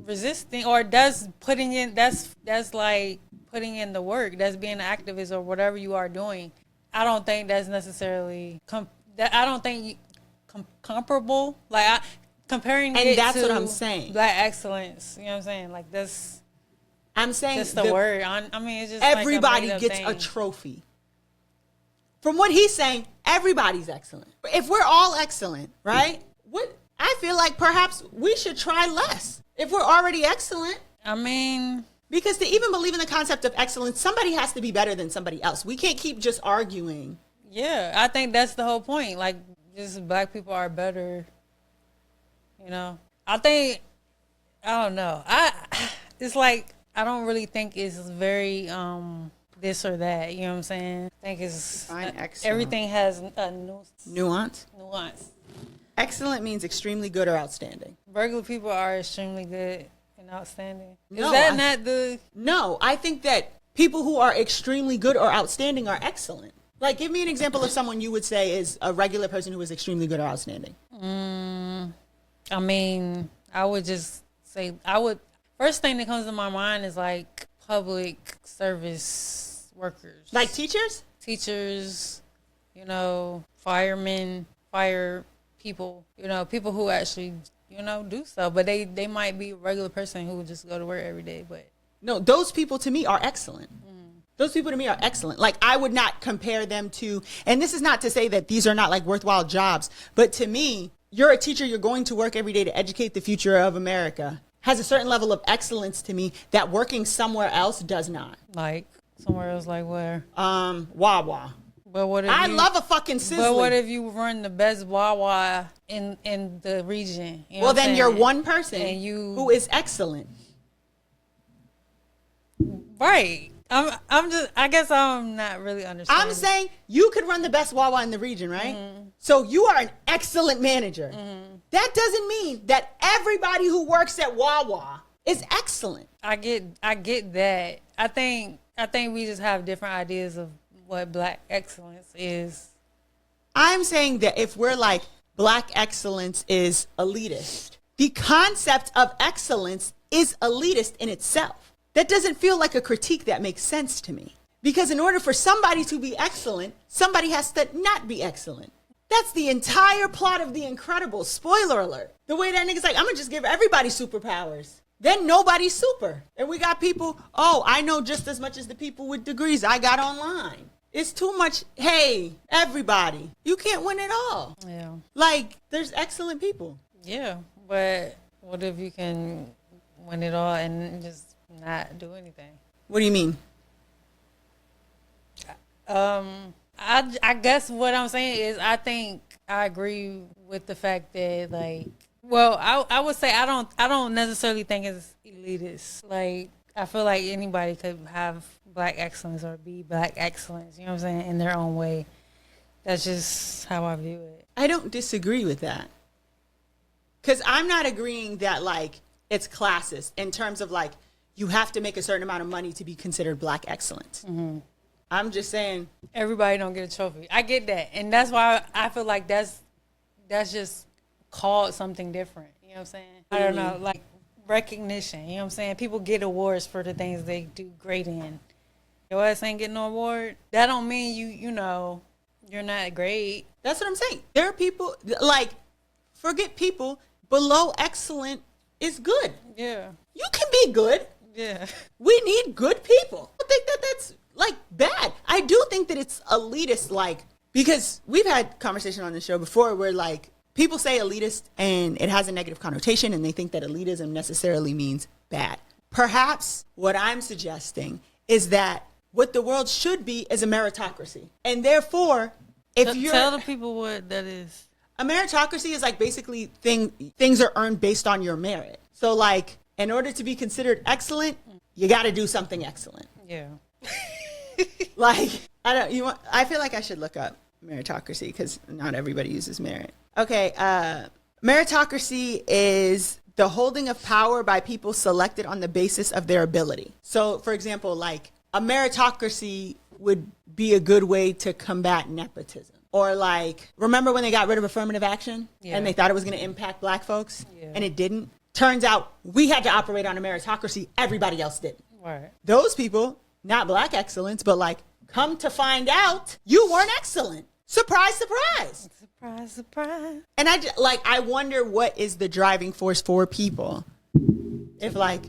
resisting, or that's putting in. That's like putting in the work. That's being an activist or whatever you are doing. I don't think that's necessarily. I don't think comparable. Like comparing and it that's to what I'm saying. Black excellence. You know what I'm saying? Like that's. I'm saying that's the word. I mean, it's just everybody like gets a trophy. From what he's saying, everybody's excellent. If we're all excellent, right? I feel like perhaps we should try less if we're already excellent. I mean, because to even believe in the concept of excellence, somebody has to be better than somebody else. We can't keep just arguing. Yeah, I think that's the whole point. Like, just Black people are better. You know, I don't know. It's like, I don't really think it's very this or that. You know what I'm saying? I think it's everything has a nuance. Excellent means extremely good or outstanding. Regular people are extremely good and outstanding. No, Is that not the... No, I think that people who are extremely good or outstanding are excellent. Like, give me an example of someone you would say is a regular person who is extremely good or outstanding. I mean, I would just say, first thing that comes to my mind is like public service workers. Like teachers? Teachers, firemen, fire people, people who actually, do stuff. But they might be a regular person who would just go to work every day. But no, those people to me are excellent. Those people to me are excellent. Like, I would not compare them to, and this is not to say that these are not like worthwhile jobs, but to me, you're a teacher, you're going to work every day to educate the future of America. has a certain level of excellence to me that working somewhere else does not. Like somewhere else, like where? Wawa. But what if I love a fucking sizzly. But what if you run the best Wawa in the region? You know well, what I'm then you're saying? one person And who is excellent. Right. I'm just. I guess I'm not really understanding. I'm saying you could run the best Wawa in the region, right? Mm-hmm. So you are an excellent manager. Mm-hmm. That doesn't mean that everybody who works at Wawa is excellent. I get that. I think we just have different ideas of what black excellence is. I'm saying that if we're like black excellence is elitist, the concept of excellence is elitist in itself. That doesn't feel like a critique that makes sense to me. Because in order for somebody to be excellent, somebody has to not be excellent. That's the entire plot of The Incredibles. Spoiler alert. The way that nigga's like, I'm going to just give everybody superpowers. Then nobody's super. And we got people, I know just as much as the people with degrees I got online. It's too much, hey, everybody. You can't win it all. Yeah. Like, there's excellent people. Yeah, but what if you can win it all and just not do anything? What do you mean? I guess what I'm saying is I think I agree with the fact that I would say I don't necessarily think it's elitist. Like I feel like anybody could have black excellence or be black excellence, you know what I'm saying, in their own way. That's just how I view it. I don't disagree with that. Cuz I'm not agreeing that like it's classist in terms of like you have to make a certain amount of money to be considered black excellence. Mm-hmm. I'm just saying everybody don't get a trophy. I get that. And that's why I feel like that's just called something different. You know what I'm saying? I don't know, like recognition. You know what I'm saying? People get awards for the things they do great in. Your ass ain't getting no award. That don't mean you know, you're not great. That's what I'm saying. There are people, like, forget people, below excellent is good. Yeah. You can be good. Yeah. We need good people. I think that that's, like, bad. I do think that it's elitist, like, because we've had conversation on the show before where, like, people say elitist and it has a negative connotation and they think that elitism necessarily means bad. Perhaps what I'm suggesting is that what the world should be is a meritocracy. And therefore, if you're... Tell the people what that is. A meritocracy is like basically things are earned based on your merit. So like, in order to be considered excellent, you got to do something excellent. Yeah. Like, I feel like I should look up meritocracy because not everybody uses merit. Okay, meritocracy is the holding of power by people selected on the basis of their ability. So, for example, like a meritocracy would be a good way to combat nepotism. Or like, remember when they got rid of affirmative action and they thought it was going to impact black folks and it didn't? Turns out we had to operate on a meritocracy. Everybody else didn't. Right. Those people, not black excellence, but like, come to find out, you weren't excellent. Surprise, surprise. Surprise, surprise. And I wonder what is the driving force for people. If like,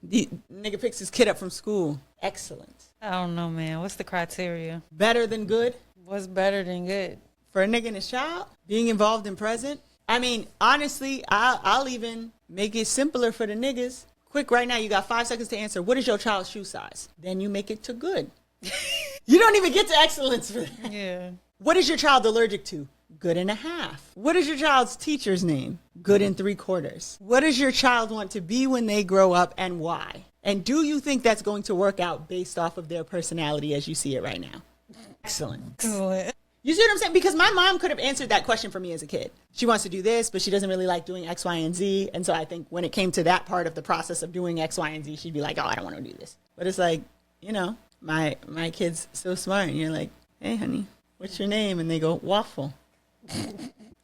the nigga picks his kid up from school, excellent. I don't know, man. What's the criteria? Better than good? What's better than good? For a nigga and his child, being involved in present. I mean, honestly, I'll even make it simpler for the niggas. Quick, right now, you got 5 seconds to answer. What is your child's shoe size? Then you make it to good. You don't even get to excellence for that. Yeah. What is your child allergic to? Good and a half. What is your child's teacher's name? Good and 3/4. What does your child want to be when they grow up and why? And do you think that's going to work out based off of their personality as you see it right now? Excellent. Excellent. You see what I'm saying? Because my mom could have answered that question for me as a kid. She wants to do this, but she doesn't really like doing X, Y, and Z. And so I think when it came to that part of the process of doing X, Y, and Z, she'd be like, oh, I don't want to do this. But it's like, you know, my kid's so smart. And you're like, hey, honey, what's your name? And they go, Waffle.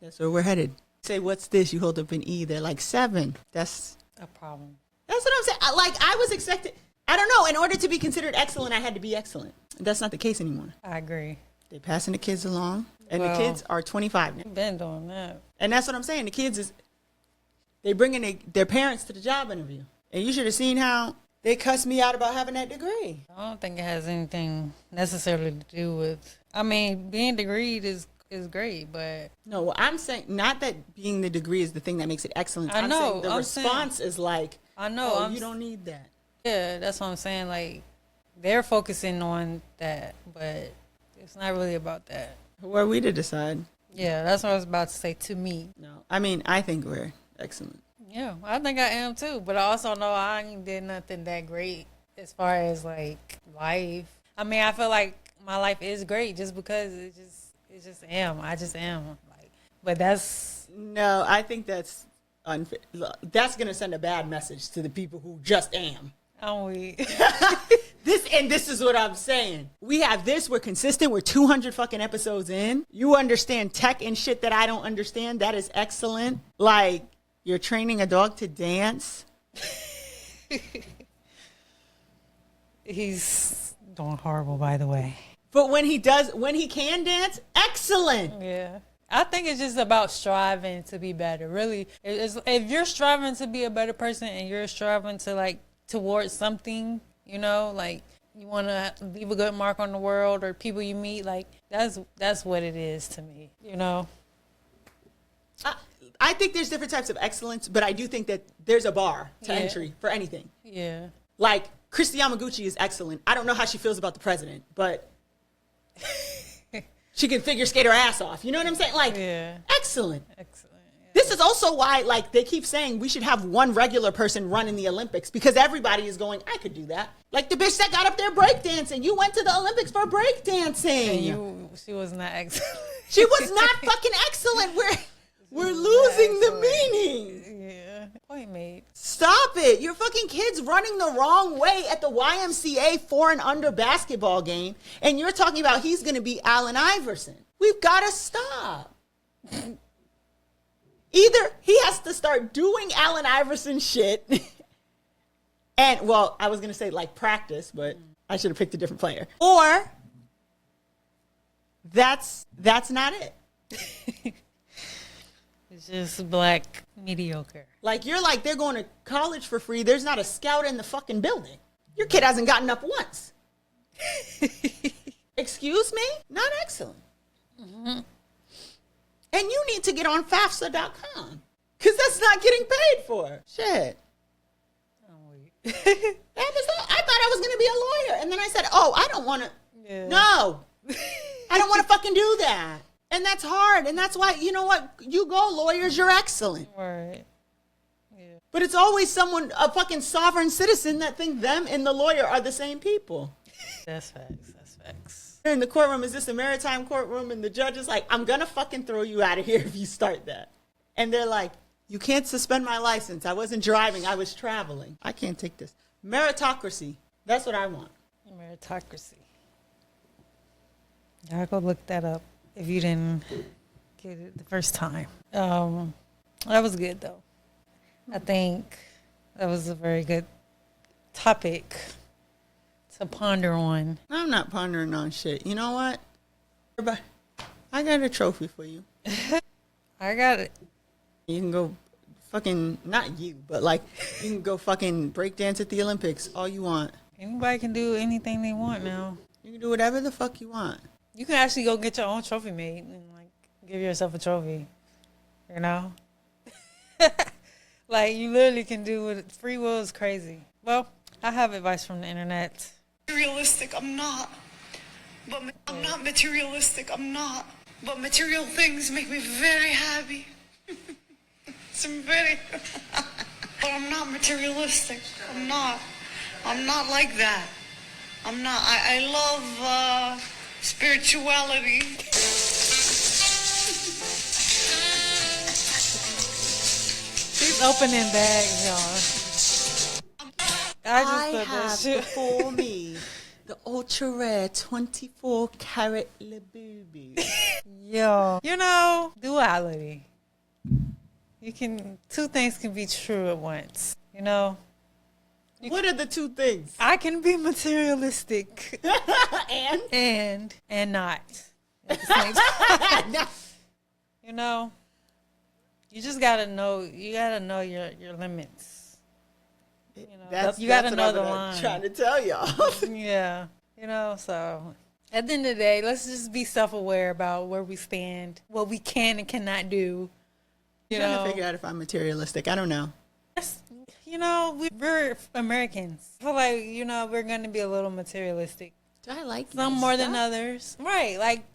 That's where we're headed. Say, what's this? You hold up an E. They're like, 7. That's a problem. That's what I'm saying. Like, I was expected. I don't know. In order to be considered excellent, I had to be excellent. That's not the case anymore. I agree. They're passing the kids along. And the kids are 25 now. Been doing that. And that's what I'm saying. The kids they bringing their parents to the job interview. And you should have seen how they cussed me out about having that degree. I don't think it has anything necessarily to do with, I mean, being degreed is is great, but No, well, I'm saying not that being the degree is the thing that makes it excellent. I I'm know, saying the I'm response is like, I know, oh, you don't need that. yeah, that's what I'm saying. Like, they're focusing on that, but it's not really about that. Who are we to decide? Yeah, that's what I was about to say to me. No, I mean, I think we're excellent. Yeah, I think I am too, but I also know I ain't did nothing that great as far as like life. I mean, I feel like my life is great just because it just am. I just am. Like, but that's No, I think that's unfair. That's gonna send a bad message to the people who just am. I'm weak. This is what I'm saying. We have this. We're consistent. We're 200 fucking episodes in. You understand tech and shit that I don't understand. That is excellent. Like, you're training a dog to dance. He's doing horrible, by the way. But when he can dance, excellent. Yeah. I think it's just about striving to be better. Really, if you're striving to be a better person and you're striving to like towards something, you know, like you want to leave a good mark on the world or people you meet, like that's what it is to me, you know. I think there's different types of excellence, but I do think that there's a bar to entry for anything. Yeah. Like, Christy Yamaguchi is excellent. I don't know how she feels about the president, but she can figure skate her ass off. You know what I'm saying? Like, excellent. Excellent. Yeah. This is also why, like, they keep saying we should have one regular person run in the Olympics because everybody is going, I could do that. Like the bitch that got up there breakdancing. You went to the Olympics for breakdancing. And she was not excellent. She was not fucking excellent. We're losing the meaning. Yeah. Point made. Stop it. Your fucking kid's running the wrong way at the YMCA 4 and under basketball game, and you're talking about he's going to be Allen Iverson. We've got to stop. Either he has to start doing Allen Iverson shit, and, well, I was going to say, like, practice, but I should have picked a different player. Or that's not it. It's just black mediocre. Like, you're like, they're going to college for free. There's not a scout in the fucking building. Your kid hasn't gotten up once. Excuse me? Not excellent. Mm-hmm. And you need to get on FAFSA.com. Because that's not getting paid for. Shit. I thought I was going to be a lawyer. And then I said, oh, I don't want to. Yeah. No. I don't want to fucking do that. And that's hard. And that's why, you know what? You go, lawyers, you're excellent. Right. Yeah. But it's always someone, a fucking sovereign citizen that think them and the lawyer are the same people. That's facts. That's facts. In the courtroom, is this a maritime courtroom? And the judge is like, I'm going to fucking throw you out of here if you start that. And they're like, you can't suspend my license. I wasn't driving. I was traveling. I can't take this. Meritocracy. That's what I want. Meritocracy. Y'all go look that up if you didn't get it the first time. That was good, though. I think that was a very good topic to ponder on. I'm not pondering on shit. You know what? Everybody, I got a trophy for you. I got it. You can go fucking, not you, but like, you can go fucking breakdance at the Olympics all you want. Anybody can do anything they want now. You can do whatever the fuck you want. You can actually go get your own trophy made and like give yourself a trophy. You know? Like, you literally can do it. Free will is crazy. Well, I have advice from the internet. Materialistic, I'm not. But I'm not materialistic, I'm not. But material things make me very happy. Some very... But I'm not materialistic. I'm not. I'm not like that. I'm not. I love spirituality. She's opening bags, y'all. I have before me the ultra rare 24 karat Labubu. Yo, you know, duality. Two things can be true at once, you know? What are the two things? I can be materialistic. and not. At the same time. You know? You just gotta know your limits. You know, you gotta know the line. Trying to tell y'all. Yeah. You know, so At the end of the day, let's just be self-aware about where we stand, what we can and cannot do. I'm trying to figure out if I'm materialistic. I don't know. We're Americans. I feel like, we're going to be a little materialistic. Do I like some nice more stuff? than others? Right. Like,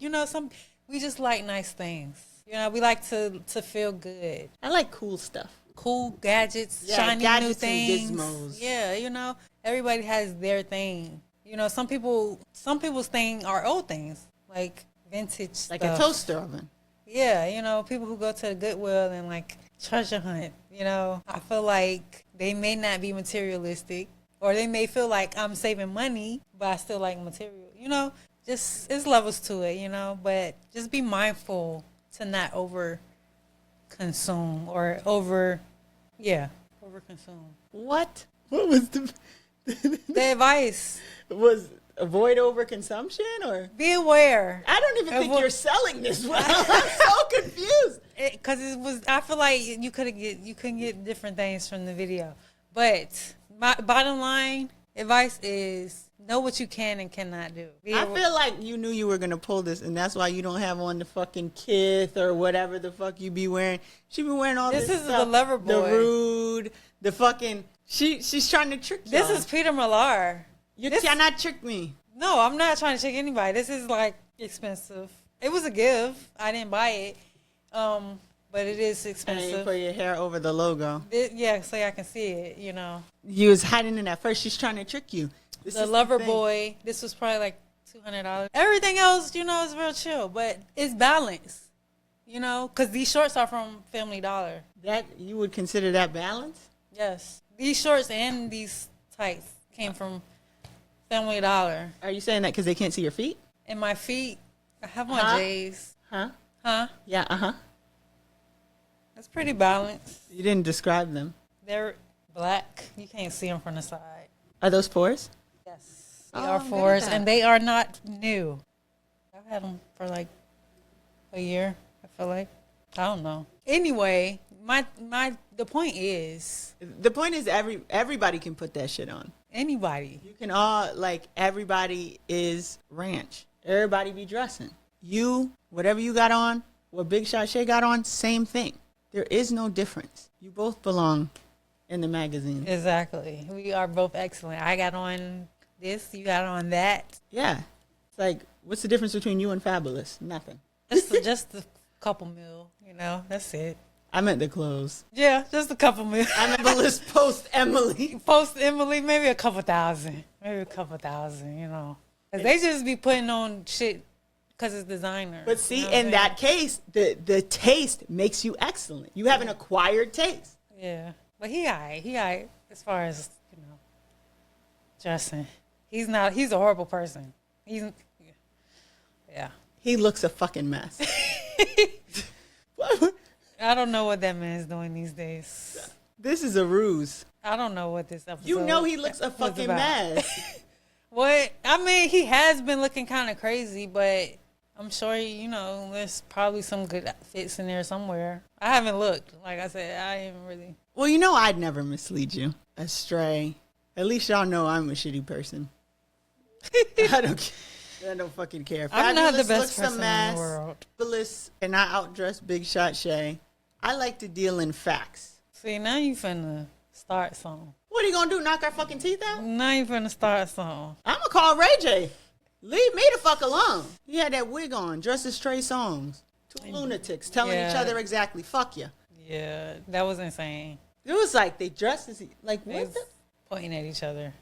we just like nice things. We like to feel good. I like cool stuff. Cool gadgets, Yeah, shiny gadgets new things. and gizmos. Yeah, everybody has their thing. Some people's thing are old things, like vintage Like stuff. a toaster oven. Yeah, people who go to the Goodwill and like treasure hunt, I feel like they may not be materialistic, or they may feel like I'm saving money, but I still like material, just it's levels to it, but just be mindful to not over consume or over consume. What was the advice? Was avoid overconsumption or be aware? I don't even think you're selling this well. I'm so confused. Because I feel like you couldn't get different things from the video. But my bottom line advice is know what you can and cannot do. I feel like you knew you were going to pull this, and that's why you don't have on the fucking kith or whatever the fuck you be wearing. She be wearing all this is stuff. The lover boy. The rude, the fucking... She's trying to trick you. This is Peter Millar. You cannot trick me. No, I'm not trying to trick anybody. This is like expensive. It was a gift. I didn't buy it. But it is expensive. And you put your hair over the logo. So I can see it, You was hiding in that first. She's trying to trick you. The lover boy, this was probably like $200. Everything else, is real chill, but it's balanced, because these shorts are from Family Dollar. That you would consider that balance? Yes. These shorts and these tights came from Family Dollar. Are you saying that because they can't see your feet? And my feet, I have on J's. Huh? Yeah, That's pretty balanced. You didn't describe them. They're black. You can't see them from the side. Are those fours? Yes. They are fours, and they are not new. I've had them for like a year, I feel like. I don't know. Anyway, the point is... The point is everybody can put that shit on. Anybody. You can all, everybody is ranch. Everybody be dressing. You, whatever you got on, what Big Shot Shae got on, same thing. There is no difference. You both belong in the magazine. Exactly. We are both excellent. I got on this, you got on that. Yeah. It's like, what's the difference between you and Fabulous? Nothing. Just a couple mil, that's it. I meant the clothes. Yeah, just a couple mil. I meant the list post Emily. Post Emily, maybe a couple thousand. Maybe Cause they just be putting on shit because it's designer. But see, in that case, the taste makes you excellent. You have an acquired taste. Yeah. But he aight as far as, dressing. He's a horrible person. Yeah. He looks a fucking mess. I don't know what that man's doing these days. This is a ruse. I don't know what this episode he looks a fucking mess. What? I mean, he has been looking kind of crazy, but I'm sure, there's probably some good fits in there somewhere. I haven't looked. Like I said, I haven't really. Well, I'd never mislead you. Astray. At least y'all know I'm a shitty person. I don't fucking care. I'm not the Fabulous best person in the world. Fabulous, and I outdress Big Shot Shae. I like to deal in facts. See, now you finna start something. What are you gonna do? Knock our fucking teeth out? Now you finna start something. I'm gonna call Ray J. Leave me the fuck alone. He had that wig on, dressed as Trey Songz. Two lunatics telling each other exactly, fuck you. Yeah, that was insane. It was like they dressed as, what They was pointing at each other.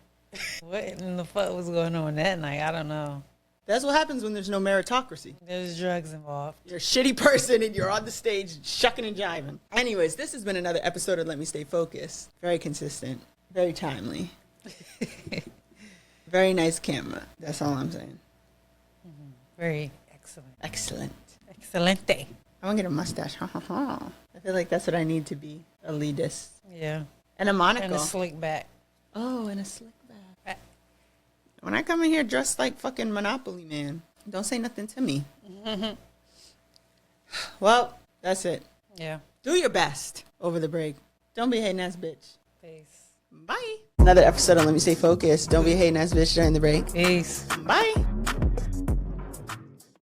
What in the fuck was going on that night? I don't know. That's what happens when there's no meritocracy. There's drugs involved. You're a shitty person and you're on the stage shucking and jiving. Anyways, this has been another episode of Let Me Stay Focused. Very consistent. Very timely. Very nice camera. That's all I'm saying. Very excellent. Excellent. Excelente. I want to get a mustache. I feel like that's what I need to be. Elitist. Yeah. And a monocle. And a slick back. Oh, and a slick back. When I come in here dressed like fucking Monopoly Man, don't say nothing to me. Well, that's it. Yeah. Do your best over the break. Don't be a hating ass bitch. Peace. Bye. Another episode of Let Me Stay Focused. Don't be a hating ass bitch during the break. Peace. Bye.